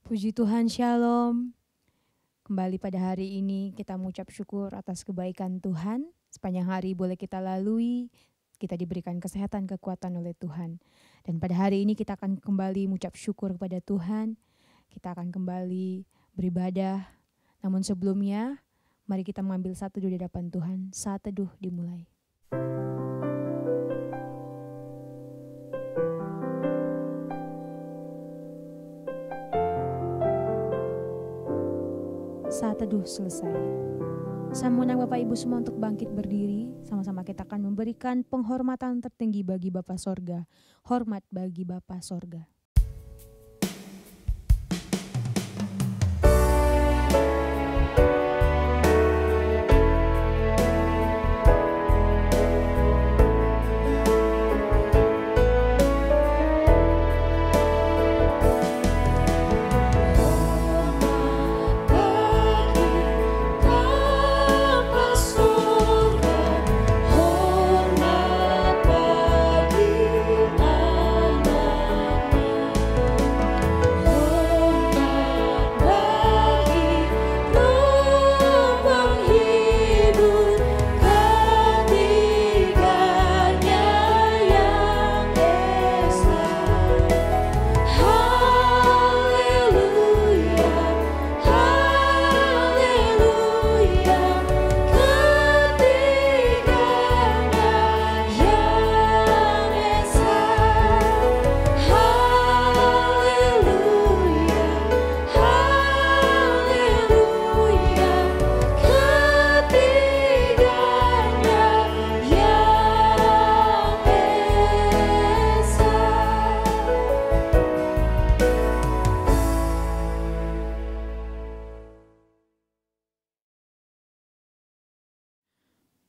Puji Tuhan, Shalom. Kembali pada hari ini kita mengucap syukur atas kebaikan Tuhan. Sepanjang hari boleh kita lalui, kita diberikan kesehatan, kekuatan oleh Tuhan. Dan pada hari ini kita akan kembali mengucap syukur kepada Tuhan. Kita akan kembali beribadah. Namun sebelumnya, mari kita mengambil satu teduh di hadapan Tuhan. Saat teduh dimulai. Saat teduh selesai. Saya mengundang Bapak Ibu semua untuk bangkit berdiri. Sama-sama kita akan memberikan penghormatan tertinggi bagi Bapa Sorga. Hormat bagi Bapa Sorga.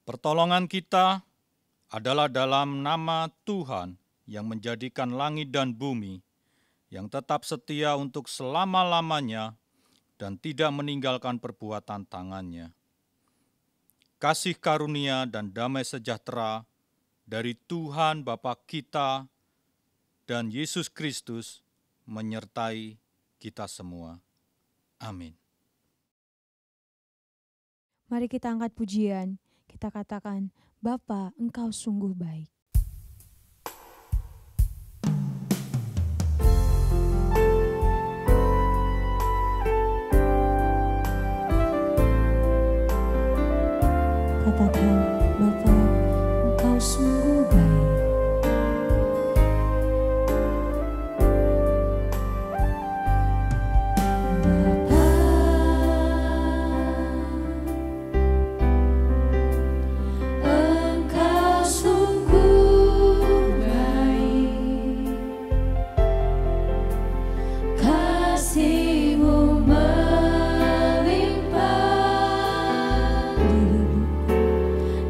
Pertolongan kita adalah dalam nama Tuhan yang menjadikan langit dan bumi, yang tetap setia untuk selama-lamanya dan tidak meninggalkan perbuatan tangannya. Kasih karunia dan damai sejahtera dari Tuhan Bapa kita dan Yesus Kristus menyertai kita semua. Amin. Mari kita angkat pujian. Kita katakan, Bapa, Engkau sungguh baik. Katakan, Bapa, Engkau sungguh baik.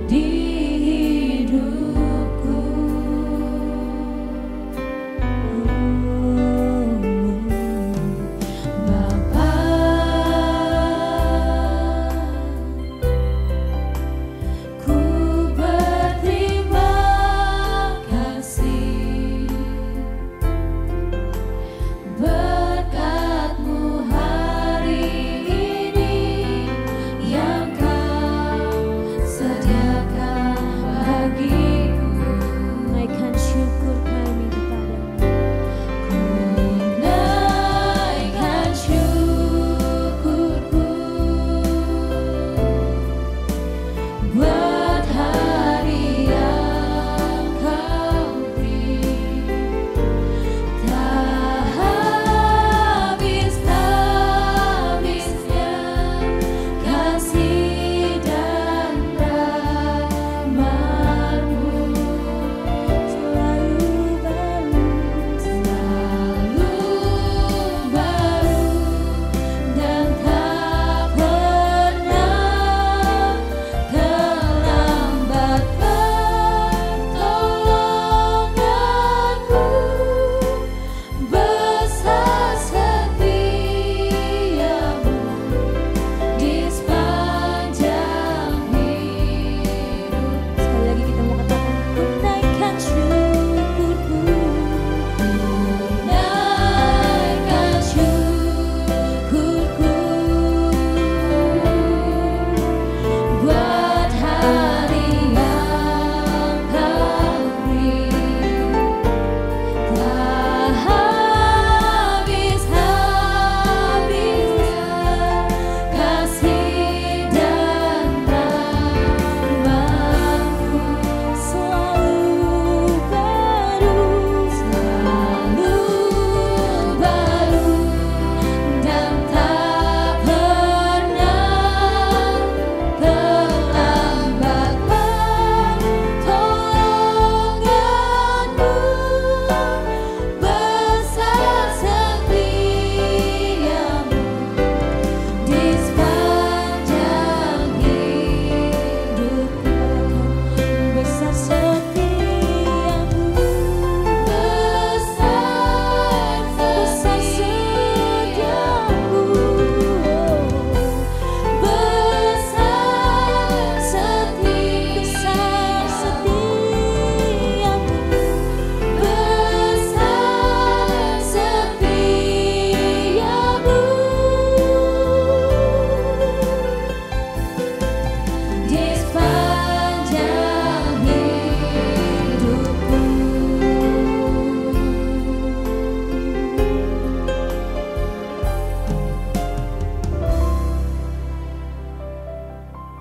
Di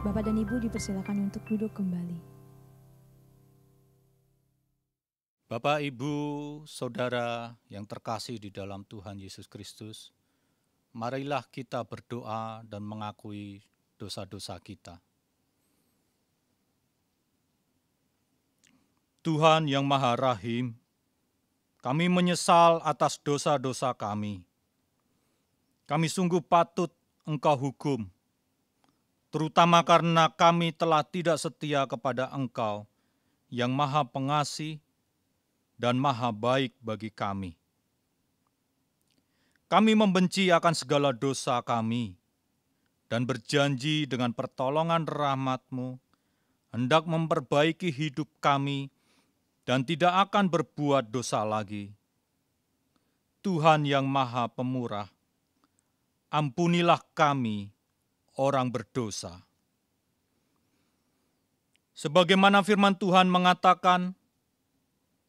Bapak dan Ibu dipersilakan untuk duduk kembali. Bapak, Ibu, Saudara yang terkasih di dalam Tuhan Yesus Kristus, marilah kita berdoa dan mengakui dosa-dosa kita. Tuhan yang Maha Rahim, kami menyesal atas dosa-dosa kami. Kami sungguh patut Engkau hukum, terutama karena kami telah tidak setia kepada Engkau yang Maha Pengasih dan Maha Baik bagi kami. Kami membenci akan segala dosa kami dan berjanji dengan pertolongan rahmat-Mu hendak memperbaiki hidup kami dan tidak akan berbuat dosa lagi. Tuhan yang Maha Pemurah, ampunilah kami, orang berdosa. Sebagaimana firman Tuhan mengatakan,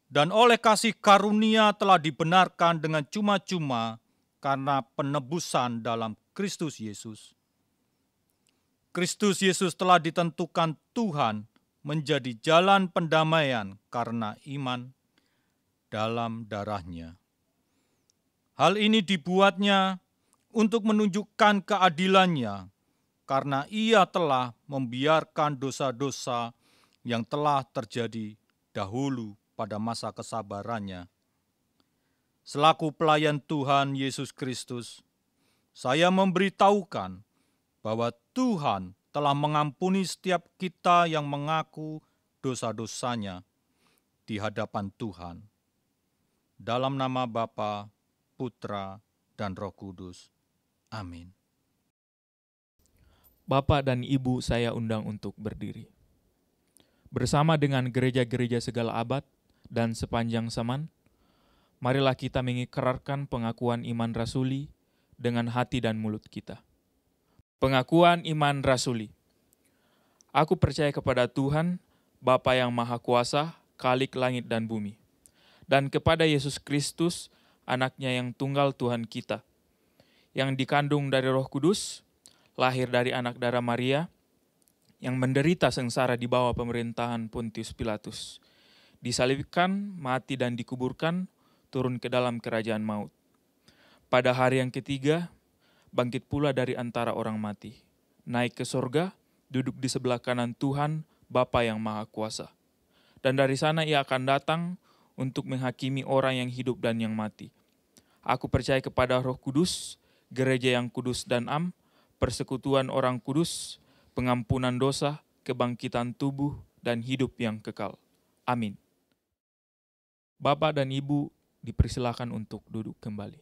dan oleh kasih karunia telah dibenarkan dengan cuma-cuma karena penebusan dalam Kristus Yesus. Kristus Yesus telah ditentukan Tuhan menjadi jalan pendamaian karena iman dalam darah-Nya. Hal ini dibuatnya untuk menunjukkan keadilan-Nya, karena Ia telah membiarkan dosa-dosa yang telah terjadi dahulu pada masa kesabaran-Nya. Selaku pelayan Tuhan Yesus Kristus, saya memberitahukan bahwa Tuhan telah mengampuni setiap kita yang mengaku dosa-dosanya di hadapan Tuhan. Dalam nama Bapa, Putra, dan Roh Kudus. Amin. Bapak dan Ibu saya undang untuk berdiri. Bersama dengan gereja-gereja segala abad dan sepanjang zaman, marilah kita mengikrarkan pengakuan iman rasuli dengan hati dan mulut kita. Pengakuan iman rasuli. Aku percaya kepada Tuhan, Bapa yang Maha Kuasa, Khalik langit dan bumi, dan kepada Yesus Kristus, Anak-Nya yang tunggal Tuhan kita, yang dikandung dari Roh Kudus, lahir dari anak darah Maria, yang menderita sengsara di bawah pemerintahan Pontius Pilatus, disalibkan, mati dan dikuburkan, turun ke dalam kerajaan maut. Pada hari yang ketiga, bangkit pula dari antara orang mati, naik ke sorga, duduk di sebelah kanan Tuhan, Bapa yang Maha Kuasa. Dan dari sana Ia akan datang untuk menghakimi orang yang hidup dan yang mati. Aku percaya kepada Roh Kudus, gereja yang kudus dan am, persekutuan orang kudus, pengampunan dosa, kebangkitan tubuh, dan hidup yang kekal. Amin. Bapak dan Ibu dipersilakan untuk duduk kembali.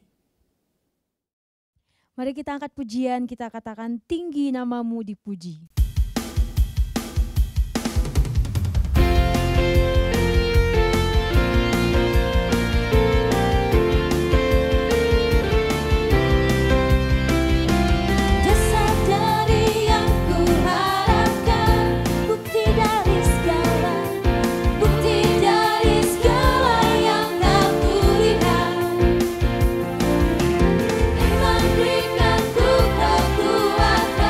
Mari kita angkat pujian, kita katakan tinggi nama-Mu dipuji. Berikan ku kekuatan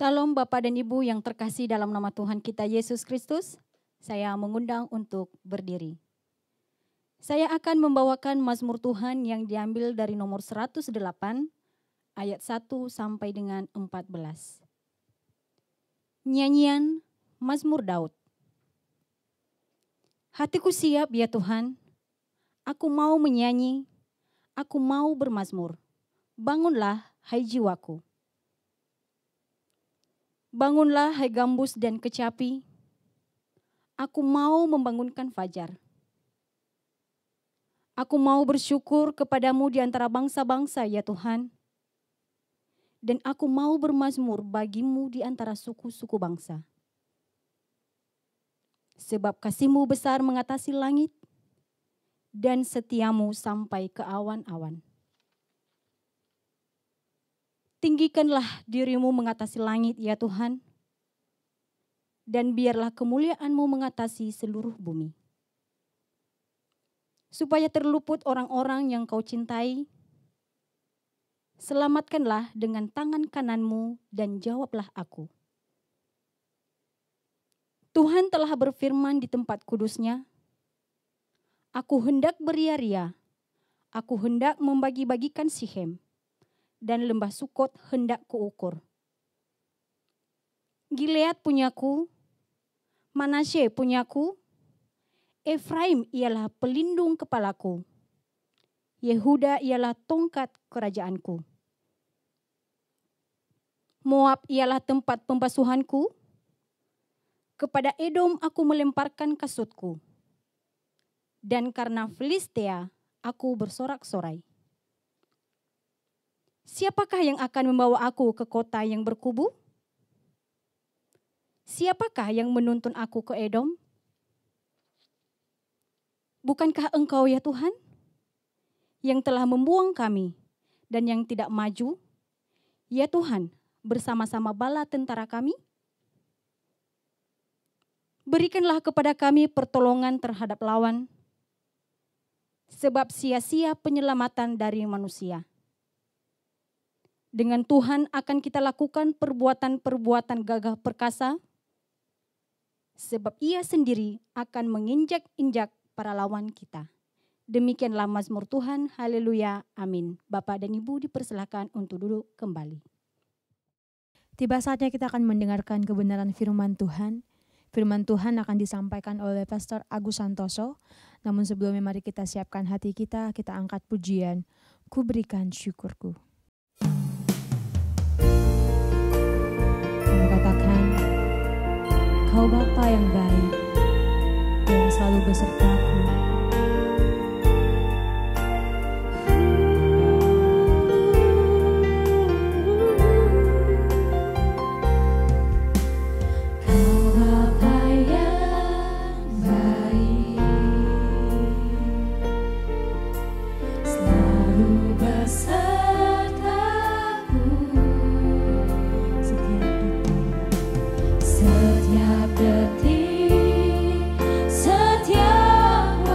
Salam Bapak dan Ibu yang terkasih dalam nama Tuhan kita Yesus Kristus. Saya mengundang untuk berdiri. Saya akan membawakan mazmur Tuhan yang diambil dari nomor 108 ayat 1 sampai dengan 14. Nyanyian Mazmur Daud. Hatiku siap ya Tuhan, aku mau menyanyi, aku mau bermazmur. Bangunlah hai jiwaku. Bangunlah hai gambus dan kecapi, aku mau membangunkan fajar. Aku mau bersyukur kepadamu di antara bangsa-bangsa ya Tuhan, dan aku mau bermazmur bagimu di antara suku-suku bangsa. Sebab kasih-Mu besar mengatasi langit, dan setia-Mu sampai ke awan-awan. Tinggikanlah diri-Mu mengatasi langit ya Tuhan, dan biarlah kemuliaan-Mu mengatasi seluruh bumi. Supaya terluput orang-orang yang Kau cintai, selamatkanlah dengan tangan kanan-Mu dan jawablah aku. Tuhan telah berfirman di tempat kudus-Nya, aku hendak beria-ria, aku hendak membagi-bagikan Sihem, dan lembah Sukot hendak kuukur. Gilead punyaku, Manasye punyaku, Efraim ialah pelindung kepalaku, Yehuda ialah tongkat kerajaanku. Moab ialah tempat pembasuhanku, kepada Edom aku melemparkan kasutku, dan karena Filistea aku bersorak-sorai. Siapakah yang akan membawa aku ke kota yang berkubu? Siapakah yang menuntun aku ke Edom? Bukankah Engkau ya Tuhan, yang telah membuang kami dan yang tidak maju, ya Tuhan, bersama-sama bala tentara kami? Berikanlah kepada kami pertolongan terhadap lawan, sebab sia-sia penyelamatan dari manusia. Dengan Tuhan akan kita lakukan perbuatan-perbuatan gagah perkasa, sebab Ia sendiri akan menginjak-injak para lawan kita. Demikianlah mazmur Tuhan, haleluya, amin. Bapak dan Ibu dipersilakan untuk duduk kembali. Tiba saatnya kita akan mendengarkan kebenaran firman Tuhan. Firman Tuhan akan disampaikan oleh Pastor Agus Santoso. Namun sebelumnya mari kita siapkan hati kita angkat pujian, Ku berikan syukurku. Dan katakan, Kau Bapa yang baik, yang selalu besertaku. Setiap detik, setiap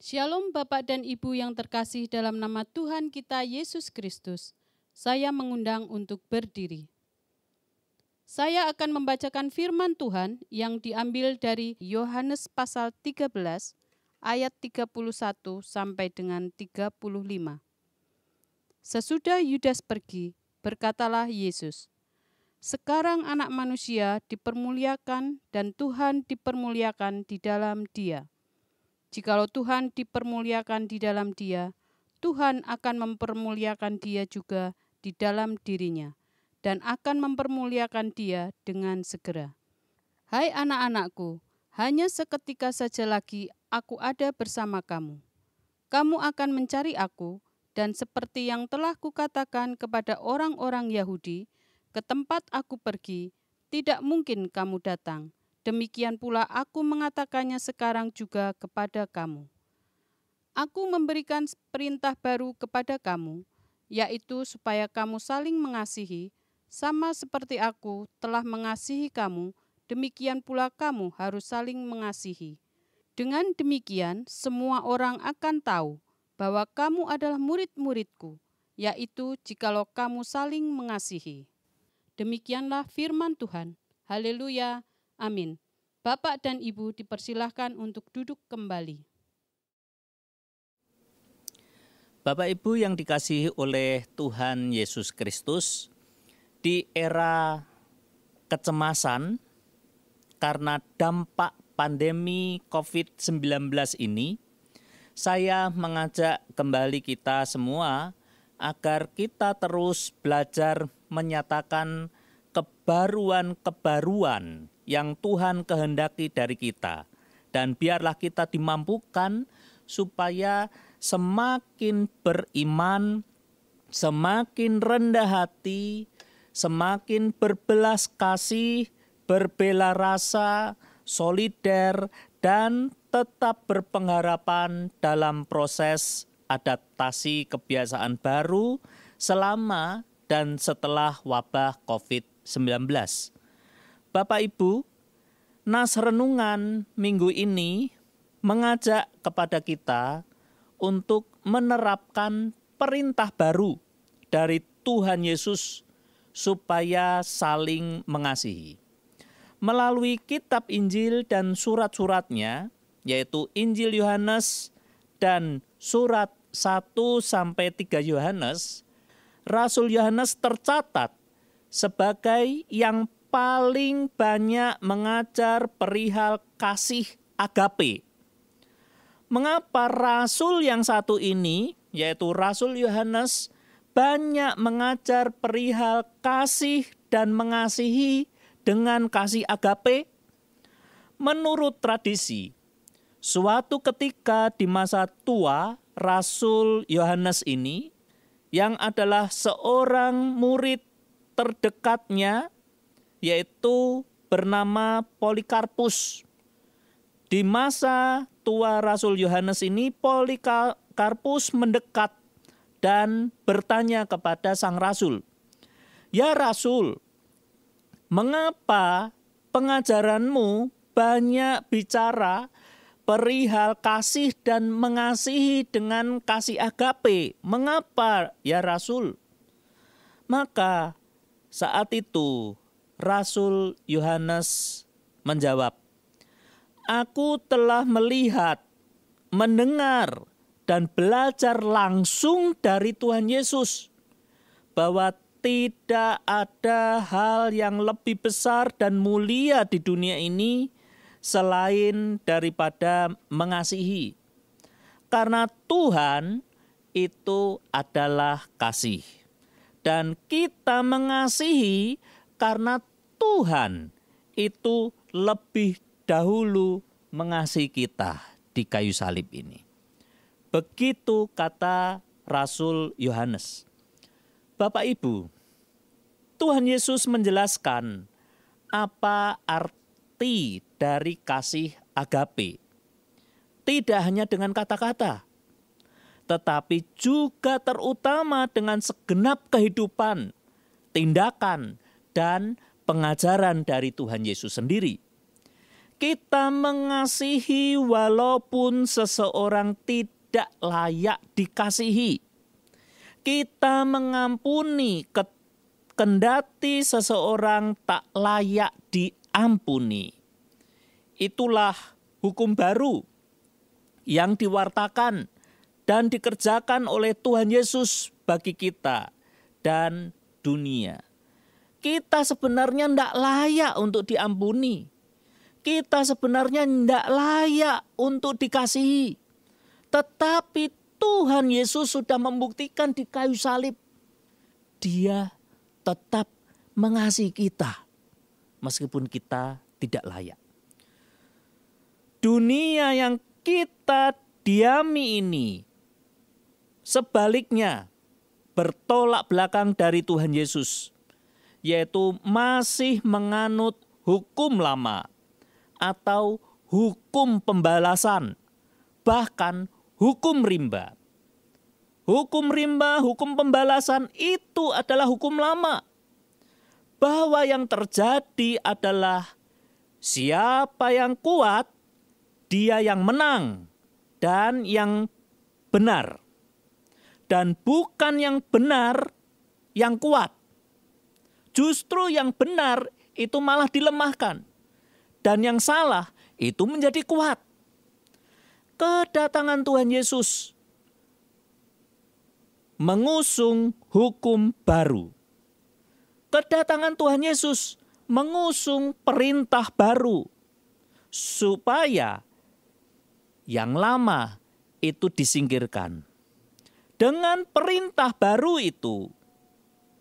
Shalom Bapak dan Ibu yang terkasih dalam nama Tuhan kita Yesus Kristus. Saya mengundang untuk berdiri. Saya akan membacakan firman Tuhan yang diambil dari Yohanes pasal 13 ayat 31 sampai dengan 35. Sesudah Yudas pergi, berkatalah Yesus, "Sekarang Anak Manusia dipermuliakan dan Tuhan dipermuliakan di dalam Dia. Jikalau Tuhan dipermuliakan di dalam Dia, Tuhan akan mempermuliakan Dia juga di dalam dirinya, dan akan mempermuliakan Dia dengan segera. Hai anak-anakku, hanya seketika saja lagi aku ada bersama kamu. Kamu akan mencari aku, dan seperti yang telah kukatakan kepada orang-orang Yahudi, ke tempat aku pergi, tidak mungkin kamu datang. Demikian pula aku mengatakannya sekarang juga kepada kamu. Aku memberikan perintah baru kepada kamu, yaitu supaya kamu saling mengasihi, sama seperti aku telah mengasihi kamu, demikian pula kamu harus saling mengasihi. Dengan demikian, semua orang akan tahu bahwa kamu adalah murid-muridku, yaitu jikalau kamu saling mengasihi." Demikianlah firman Tuhan. Haleluya. Amin. Bapak dan Ibu dipersilahkan untuk duduk kembali. Bapak Ibu yang dikasihi oleh Tuhan Yesus Kristus, di era kecemasan karena dampak pandemi COVID-19 ini, saya mengajak kembali kita semua agar kita terus belajar menyatakan kebaruan-kebaruan yang Tuhan kehendaki dari kita. Dan biarlah kita dimampukan supaya semakin beriman, semakin rendah hati, semakin berbelas kasih, berbela rasa, solider, dan tetap berpengharapan dalam proses adaptasi kebiasaan baru selama dan setelah wabah COVID-19. Bapak Ibu, nas renungan minggu ini mengajak kepada kita untuk menerapkan perintah baru dari Tuhan Yesus supaya saling mengasihi. Melalui kitab Injil dan surat-suratnya, yaitu Injil Yohanes dan surat 1-3 Yohanes, Rasul Yohanes tercatat sebagai yang paling banyak mengajar perihal kasih agape. Mengapa rasul yang satu ini, yaitu Rasul Yohanes, banyak mengajar perihal kasih dan mengasihi dengan kasih agape? Menurut tradisi, suatu ketika di masa tua Rasul Yohanes ini, yang adalah seorang murid terdekatnya, yaitu bernama Polikarpus. Di masa tua Rasul Yohanes ini, Polikarpus mendekat dan bertanya kepada sang rasul, "Ya Rasul, mengapa pengajaranmu banyak bicara perihal kasih dan mengasihi dengan kasih agape? Mengapa ya Rasul?" Maka saat itu Rasul Yohanes menjawab, "Aku telah melihat, mendengar, dan belajar langsung dari Tuhan Yesus bahwa tidak ada hal yang lebih besar dan mulia di dunia ini selain daripada mengasihi. Karena Tuhan itu adalah kasih. Dan kita mengasihi karena Tuhan itu lebih dahulu mengasihi kita di kayu salib ini." Begitu kata Rasul Yohanes. Bapak Ibu, Tuhan Yesus menjelaskan apa arti dari kasih agape. Tidak hanya dengan kata-kata, tetapi juga terutama dengan segenap kehidupan, tindakan, dan pengajaran dari Tuhan Yesus sendiri. Kita mengasihi walaupun seseorang tidak layak dikasihi. Kita mengampuni kendati seseorang tak layak diampuni. Itulah hukum baru yang diwartakan dan dikerjakan oleh Tuhan Yesus bagi kita dan dunia. Kita sebenarnya tidak layak untuk diampuni. Kita sebenarnya tidak layak untuk dikasihi. Tetapi Tuhan Yesus sudah membuktikan di kayu salib. Dia tetap mengasihi kita meskipun kita tidak layak. Dunia yang kita diami ini sebaliknya bertolak belakang dari Tuhan Yesus, yaitu masih menganut hukum lama atau hukum pembalasan, bahkan hukum rimba. Hukum rimba, hukum pembalasan itu adalah hukum lama. Bahwa yang terjadi adalah siapa yang kuat, dia yang menang dan yang benar. Dan bukan yang benar yang kuat. Justru yang benar itu malah dilemahkan. Dan yang salah itu menjadi kuat. Kedatangan Tuhan Yesus mengusung hukum baru. Kedatangan Tuhan Yesus mengusung perintah baru. Supaya yang lama itu disingkirkan. Dengan perintah baru itu,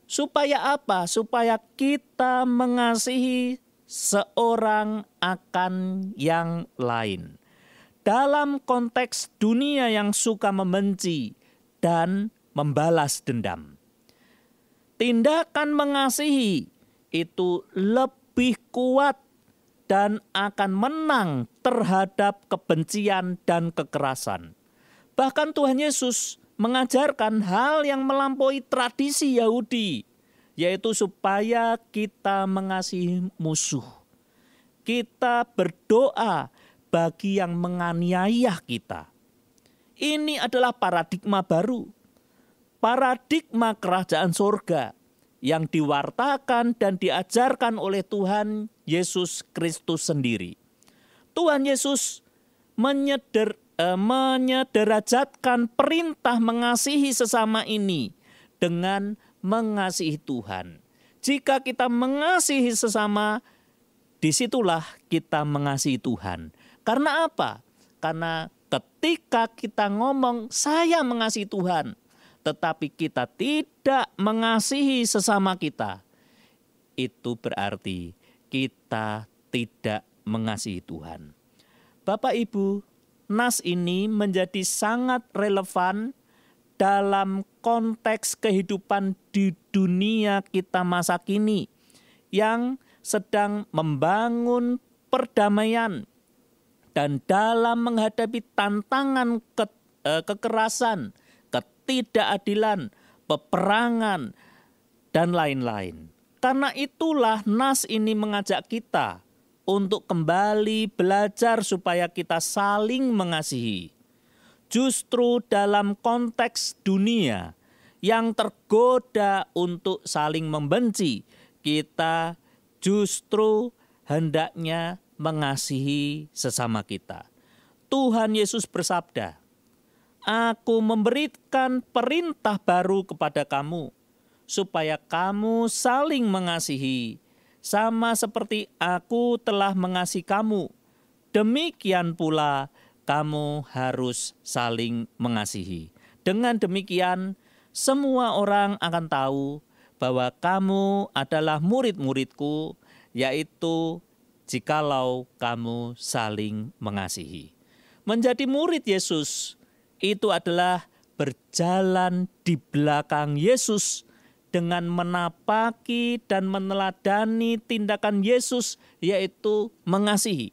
supaya apa? Supaya kita mengasihi seorang akan yang lain. Dalam konteks dunia yang suka membenci dan membalas dendam. Tindakan mengasihi itu lebih kuat dan akan menang terhadap kebencian dan kekerasan. Bahkan Tuhan Yesus mengajarkan hal yang melampaui tradisi Yahudi, yaitu supaya kita mengasihi musuh. Kita berdoa bagi yang menganiaya kita. Ini adalah paradigma baru. Paradigma kerajaan surga yang diwartakan dan diajarkan oleh Tuhan Yesus Kristus sendiri. Tuhan Yesus menyederajatkan perintah mengasihi sesama ini dengan mengasihi Tuhan. Jika kita mengasihi sesama, disitulah kita mengasihi Tuhan. Karena apa? Karena ketika kita ngomong saya mengasihi Tuhan, tetapi kita tidak mengasihi sesama kita, itu berarti kita tidak mengasihi Tuhan. Bapak Ibu, nas ini menjadi sangat relevan dalam konteks kehidupan di dunia kita masa kini yang sedang membangun perdamaian dan dalam menghadapi tantangan kekerasan, ketidakadilan, peperangan, dan lain-lain. Karena itulah nas ini mengajak kita untuk kembali belajar supaya kita saling mengasihi. Justru dalam konteks dunia yang tergoda untuk saling membenci, kita justru hendaknya mengasihi sesama kita. Tuhan Yesus bersabda, "Aku memberikan perintah baru kepada kamu, supaya kamu saling mengasihi, sama seperti aku telah mengasihi kamu. Demikian pula kamu harus saling mengasihi. Dengan demikian, semua orang akan tahu bahwa kamu adalah murid-muridku, yaitu jikalau kamu saling mengasihi." Menjadi murid Yesus itu adalah berjalan di belakang Yesus dengan menapaki dan meneladani tindakan Yesus, yaitu mengasihi.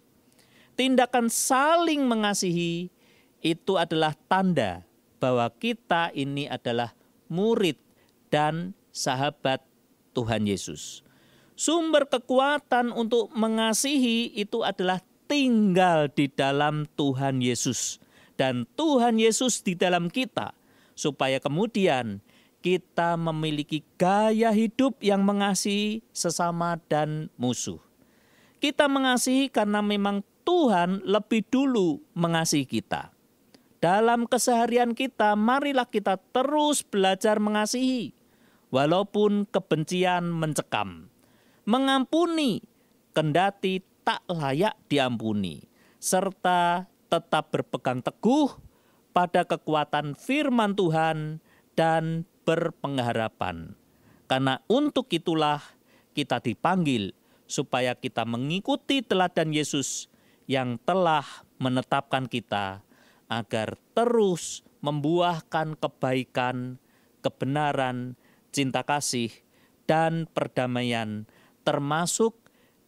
Tindakan saling mengasihi itu adalah tanda bahwa kita ini adalah murid dan sahabat Tuhan Yesus. Sumber kekuatan untuk mengasihi itu adalah tinggal di dalam Tuhan Yesus dan Tuhan Yesus di dalam kita, supaya kemudian kita memiliki gaya hidup yang mengasihi sesama dan musuh. Kita mengasihi karena memang Tuhan lebih dulu mengasihi kita. Dalam keseharian kita, marilah kita terus belajar mengasihi, walaupun kebencian mencekam. Mengampuni, kendati tak layak diampuni, serta tetap berpegang teguh pada kekuatan firman Tuhan dan berpengharapan. Karena untuk itulah kita dipanggil, supaya kita mengikuti teladan Yesus yang telah menetapkan kita agar terus membuahkan kebaikan, kebenaran, cinta kasih, dan perdamaian, termasuk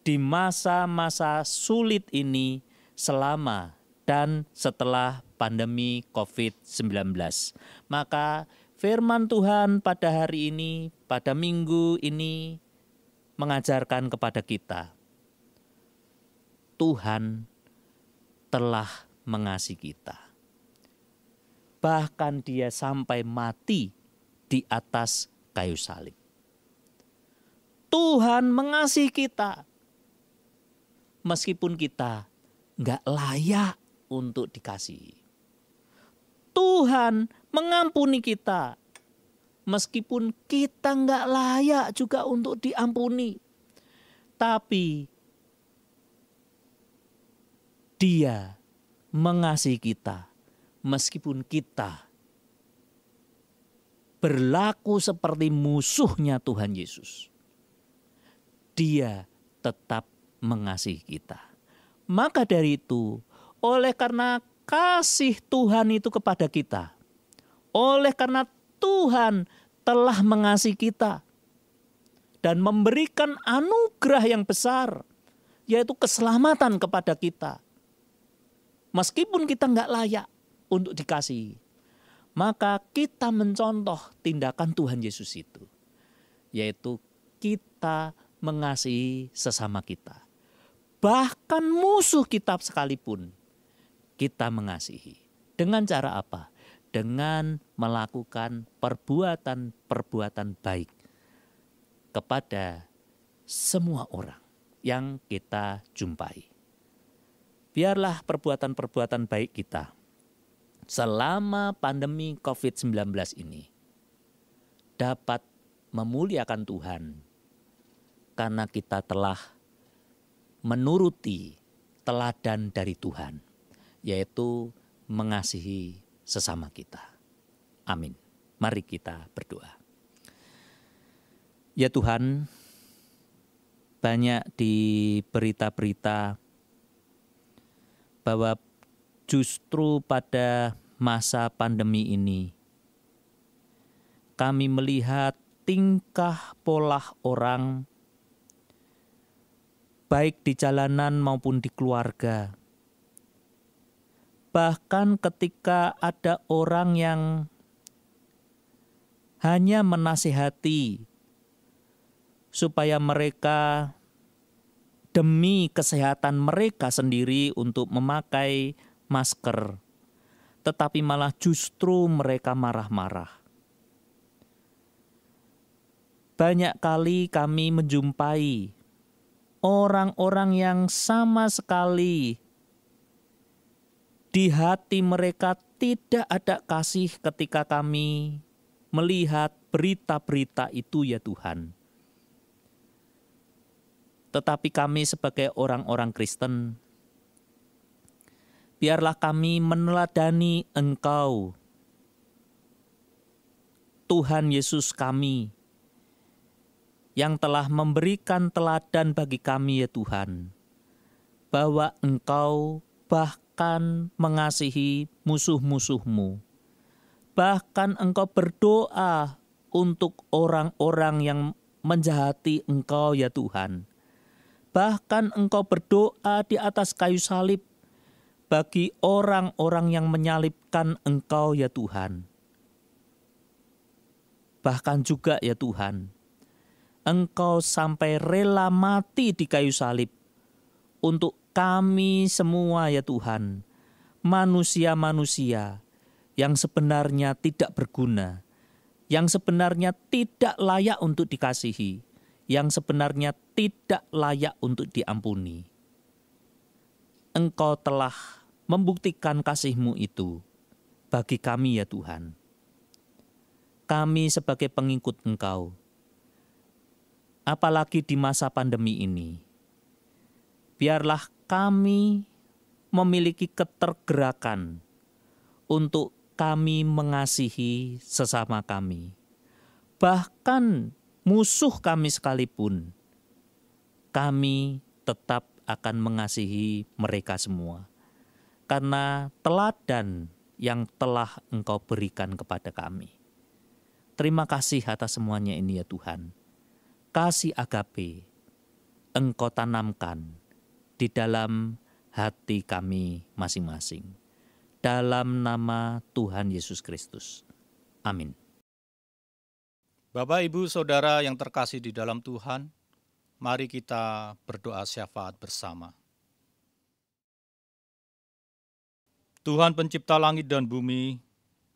di masa-masa sulit ini selama dan setelah pandemi COVID-19. Maka firman Tuhan pada hari ini, pada minggu ini, mengajarkan kepada kita, Tuhan telah mengasihi kita. Bahkan Dia sampai mati di atas kayu salib. Tuhan mengasihi kita, meskipun kita nggak layak untuk dikasihi. Tuhan mengampuni kita, meskipun kita nggak layak juga untuk diampuni. Tapi Dia mengasihi kita, meskipun kita berlaku seperti musuhnya Tuhan Yesus. Dia tetap mengasihi kita. Maka dari itu, oleh karena kasih Tuhan itu kepada kita, oleh karena Tuhan telah mengasihi kita dan memberikan anugerah yang besar, yaitu keselamatan kepada kita. Meskipun kita nggak layak untuk dikasihi, maka kita mencontoh tindakan Tuhan Yesus itu, yaitu kita mengasihi sesama kita. Bahkan musuh kita sekalipun kita mengasihi. Dengan cara apa? Dengan melakukan perbuatan-perbuatan baik kepada semua orang yang kita jumpai. Biarlah perbuatan-perbuatan baik kita selama pandemi COVID-19 ini dapat memuliakan Tuhan, karena kita telah menuruti teladan dari Tuhan, yaitu mengasihi sesama kita. Amin. Mari kita berdoa. Ya Tuhan, banyak di berita-berita bahwa justru pada masa pandemi ini kami melihat tingkah pola orang, baik di jalanan maupun di keluarga. Bahkan ketika ada orang yang hanya menasihati supaya mereka demi kesehatan mereka sendiri untuk memakai masker, tetapi malah justru mereka marah-marah. Banyak kali kami menjumpai orang-orang yang sama sekali di hati mereka tidak ada kasih ketika kami melihat berita-berita itu, ya Tuhan. Tetapi kami sebagai orang-orang Kristen, biarlah kami meneladani Engkau, Tuhan Yesus kami, yang telah memberikan teladan bagi kami, ya Tuhan, bahwa Engkau bahkan mengasihi musuh-musuhmu. Bahkan Engkau berdoa untuk orang-orang yang menjahati Engkau, ya Tuhan. Bahkan Engkau berdoa di atas kayu salib bagi orang-orang yang menyalibkan Engkau, ya Tuhan. Bahkan juga, ya Tuhan, Engkau sampai rela mati di kayu salib untuk kami semua ya Tuhan, manusia-manusia yang sebenarnya tidak berguna, yang sebenarnya tidak layak untuk dikasihi, yang sebenarnya tidak layak untuk diampuni. Engkau telah membuktikan kasih-Mu itu bagi kami ya Tuhan. Kami sebagai pengikut Engkau, apalagi di masa pandemi ini, biarlah kami memiliki ketergerakan untuk kami mengasihi sesama kami. Bahkan musuh kami sekalipun, kami tetap akan mengasihi mereka semua. Karena teladan yang telah Engkau berikan kepada kami. Terima kasih atas semuanya ini ya Tuhan. Kasih agape Engkau tanamkan di dalam hati kami masing-masing. Dalam nama Tuhan Yesus Kristus. Amin. Bapak, Ibu, Saudara yang terkasih di dalam Tuhan, mari kita berdoa syafaat bersama. Tuhan pencipta langit dan bumi,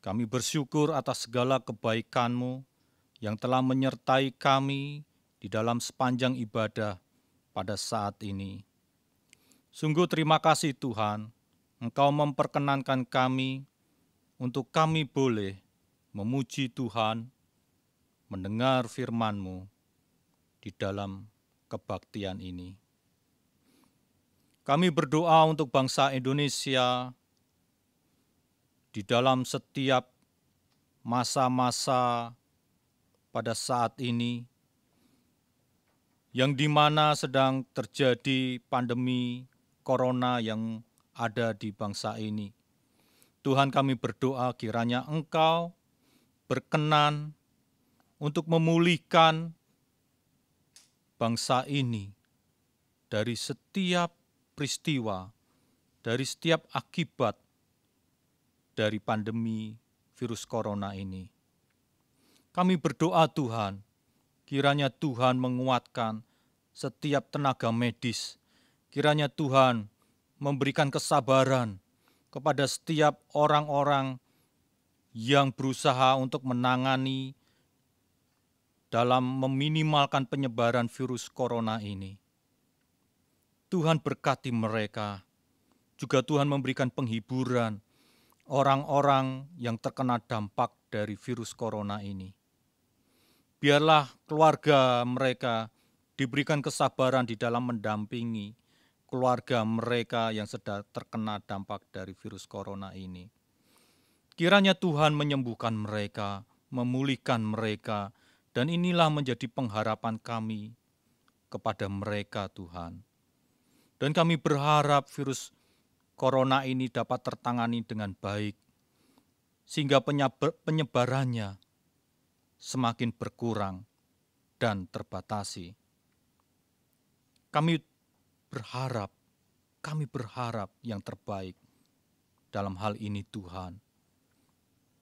kami bersyukur atas segala kebaikan-Mu yang telah menyertai kami di dalam sepanjang ibadah pada saat ini. Sungguh terima kasih Tuhan, Engkau memperkenankan kami untuk kami boleh memuji Tuhan, mendengar firman-Mu di dalam kebaktian ini. Kami berdoa untuk bangsa Indonesia di dalam setiap masa-masa pada saat ini, yang dimana sedang terjadi pandemi corona yang ada di bangsa ini. Tuhan, kami berdoa kiranya Engkau berkenan untuk memulihkan bangsa ini dari setiap peristiwa, dari setiap akibat dari pandemi virus corona ini. Kami berdoa Tuhan, kiranya Tuhan menguatkan setiap tenaga medis, kiranya Tuhan memberikan kesabaran kepada setiap orang-orang yang berusaha untuk menangani dalam meminimalkan penyebaran virus corona ini. Tuhan berkati mereka, juga Tuhan memberikan penghiburan orang-orang yang terkena dampak dari virus corona ini. Biarlah keluarga mereka diberikan kesabaran di dalam mendampingi keluarga mereka yang sedang terkena dampak dari virus corona ini. Kiranya Tuhan menyembuhkan mereka, memulihkan mereka, dan inilah menjadi pengharapan kami kepada mereka Tuhan. Dan kami berharap virus corona ini dapat tertangani dengan baik, sehingga penyebarannya semakin berkurang dan terbatasi. Kami berharap yang terbaik dalam hal ini Tuhan.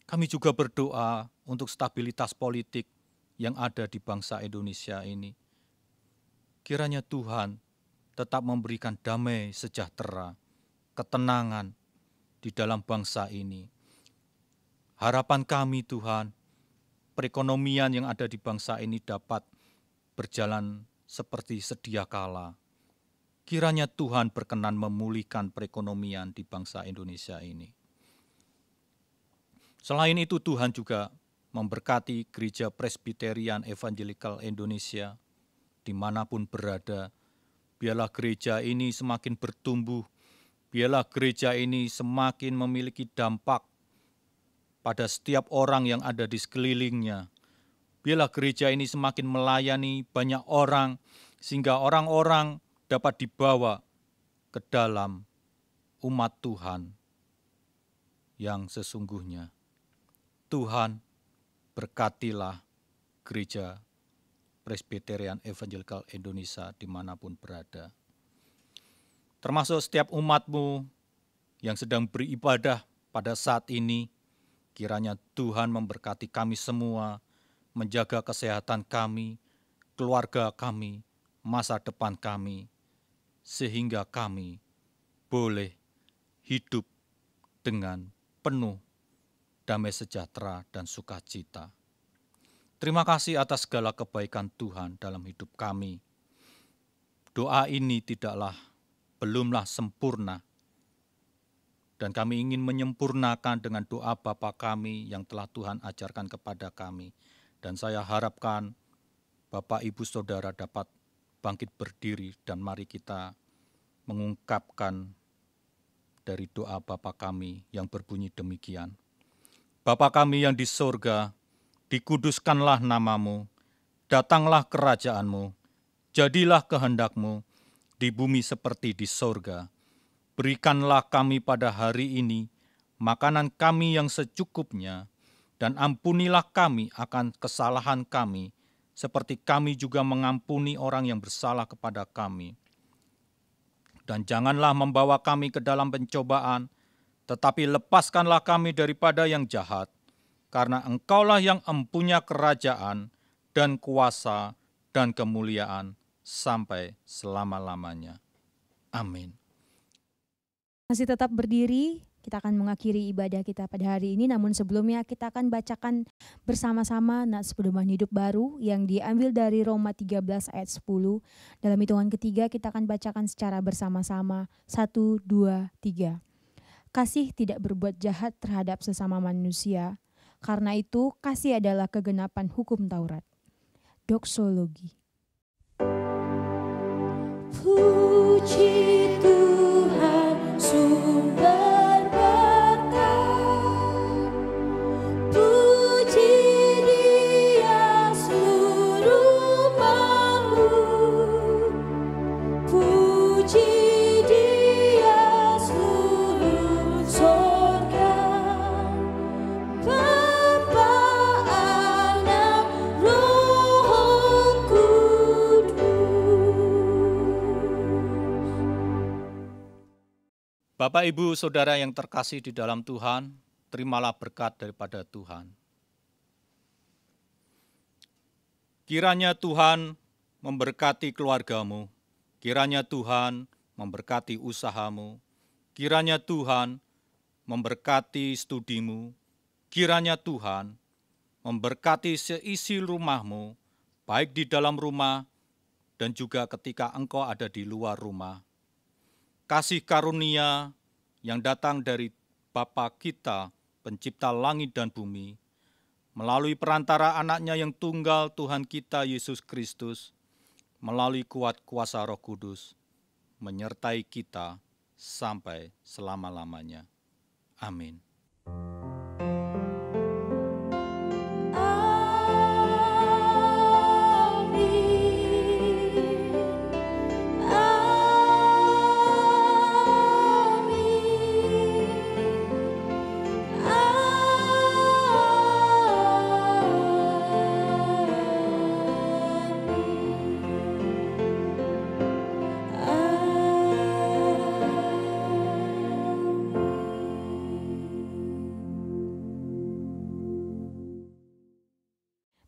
Kami juga berdoa untuk stabilitas politik yang ada di bangsa Indonesia ini. Kiranya Tuhan tetap memberikan damai sejahtera, ketenangan di dalam bangsa ini. Harapan kami Tuhan, perekonomian yang ada di bangsa ini dapat berjalan seperti sedia kala. Kiranya Tuhan berkenan memulihkan perekonomian di bangsa Indonesia ini. Selain itu Tuhan juga memberkati Gereja Presbyterian Evangelical Indonesia dimanapun berada. Biarlah gereja ini semakin bertumbuh, biarlah gereja ini semakin memiliki dampak pada setiap orang yang ada di sekelilingnya. Biarlah gereja ini semakin melayani banyak orang, sehingga orang-orang dapat dibawa ke dalam umat Tuhan yang sesungguhnya. Tuhan, berkatilah Gereja Presbyterian Evangelical Indonesia dimanapun berada. Termasuk setiap umat-Mu yang sedang beribadah pada saat ini, kiranya Tuhan memberkati kami semua, menjaga kesehatan kami, keluarga kami, masa depan kami. sehingga kami boleh hidup dengan penuh damai sejahtera dan sukacita. Terima kasih atas segala kebaikan Tuhan dalam hidup kami. Doa ini belumlah sempurna, dan kami ingin menyempurnakan dengan doa Bapa kami yang telah Tuhan ajarkan kepada kami. Dan saya harapkan Bapak, Ibu, Saudara dapat bangkit berdiri dan mari kita mengungkapkan dari doa Bapa kami yang berbunyi demikian. Bapa kami yang di sorga, dikuduskanlah namamu, datanglah kerajaanmu, jadilah kehendak-Mu di bumi seperti di sorga. Berikanlah kami pada hari ini makanan kami yang secukupnya, dan ampunilah kami akan kesalahan kami, seperti kami juga mengampuni orang yang bersalah kepada kami. Dan janganlah membawa kami ke dalam pencobaan, tetapi lepaskanlah kami daripada yang jahat, karena Engkaulah yang empunya kerajaan dan kuasa dan kemuliaan sampai selama-lamanya. Amin. Masih tetap berdiri, kita akan mengakhiri ibadah kita pada hari ini. Namun sebelumnya kita akan bacakan bersama-sama nats pedoman hidup baru yang diambil dari Roma 13 ayat 10. Dalam hitungan ketiga kita akan bacakan secara bersama-sama. 1, 2, 3. Kasih tidak berbuat jahat terhadap sesama manusia. Karena itu kasih adalah kegenapan hukum Taurat. Doksologi. Puji Tuhan sumber berkat, puji Dia seluruh makhluk, puji Dia seluruh sorga, Bapa, Anak, Roh Kudus. Bapak, Ibu, Saudara yang terkasih di dalam Tuhan, terimalah berkat daripada Tuhan. Kiranya Tuhan memberkati keluargamu, kiranya Tuhan memberkati usahamu, kiranya Tuhan memberkati studimu, kiranya Tuhan memberkati seisi rumahmu, baik di dalam rumah dan juga ketika engkau ada di luar rumah. Kasih karunia yang datang dari Bapa kita, pencipta langit dan bumi, melalui perantara anaknya yang tunggal Tuhan kita Yesus Kristus, melalui kuat kuasa Roh Kudus, menyertai kita sampai selama-lamanya. Amin.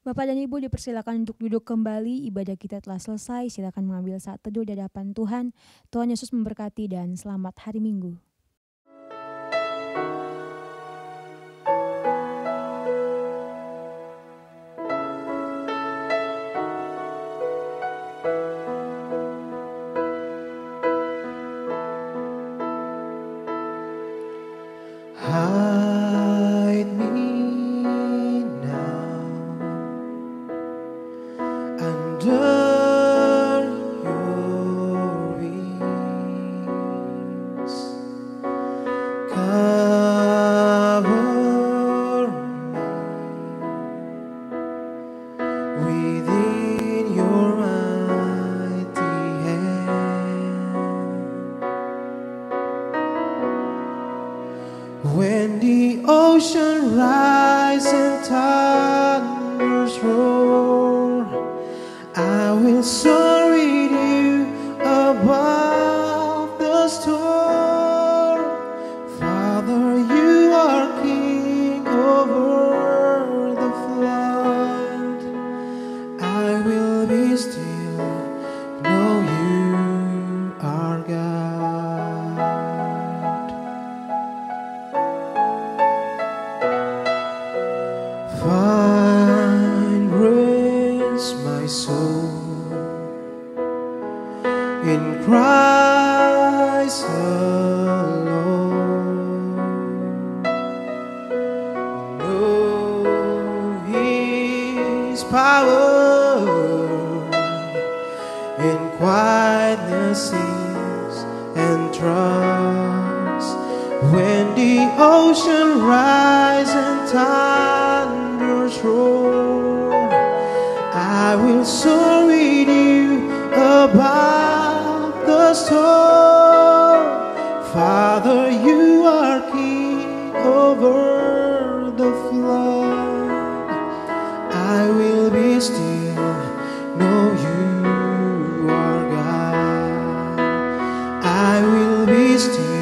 Bapak dan Ibu dipersilakan untuk duduk kembali, ibadah kita telah selesai. Silakan mengambil saat teduh di hadapan Tuhan. Tuhan Yesus memberkati dan selamat hari Minggu. Hide me now under your wings. Cover me within your mighty hand. When the ocean rise and thunders roar, I will soar with you above the storm. Father, you are king over the flood. I will be still, know you are power in quietness and trust. When the ocean rise and thunders roar, I will soar with you above the storm. Father, you are king over the flood. I will be still, know you are God. I will be still,